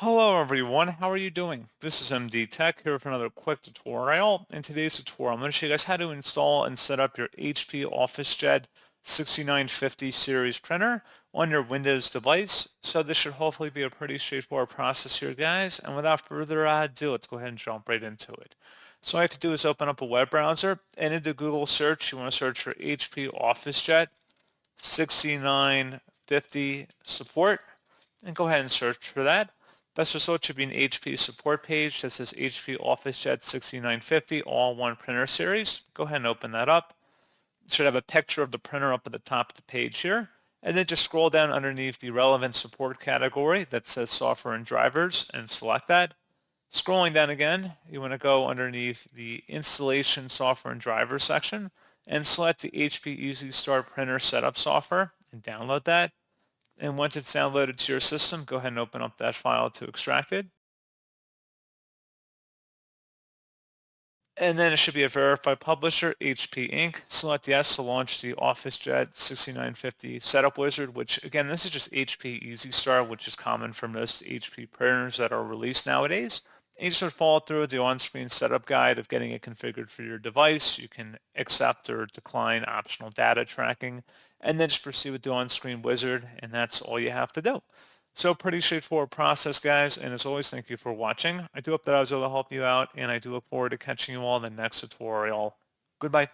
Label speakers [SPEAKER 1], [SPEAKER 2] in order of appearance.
[SPEAKER 1] Hello everyone, how are you doing? This is MD Tech here with another quick tutorial. In today's tutorial, I'm going to show you guys how to install and set up your HP OfficeJet 6950 series printer on your Windows device. So this should hopefully be a pretty straightforward process here, guys. And without further ado, let's go ahead and jump right into it. So all you have to do is open up a web browser, and in the Google search, you want to search for HP OfficeJet 6950 support, and go ahead and search for that. Best result should be an HP support page that says HP OfficeJet 6950 all-in-one printer series. Go ahead and open that up. It should have a picture of the printer up at the top of the page here. And then just scroll down underneath the relevant support category that says software and drivers and select that. Scrolling down again, you want to go underneath the installation software and drivers section and select the HP Easy Start Printer Setup software and download that. And once it's downloaded to your system, go ahead and open up that file to extract it. And then it should be a verified publisher, HP Inc. Select yes to launch the OfficeJet 6950 setup wizard, which again, this is just HP Easy Start, which is common for most HP printers that are released nowadays. And you just sort of follow through the on-screen setup guide of getting it configured for your device. You can accept or decline optional data tracking, and then just proceed with the on-screen wizard, and that's all you have to do. So pretty straightforward process, guys, and as always, thank you for watching. I do hope that I was able to help you out, and I do look forward to catching you all in the next tutorial. Goodbye.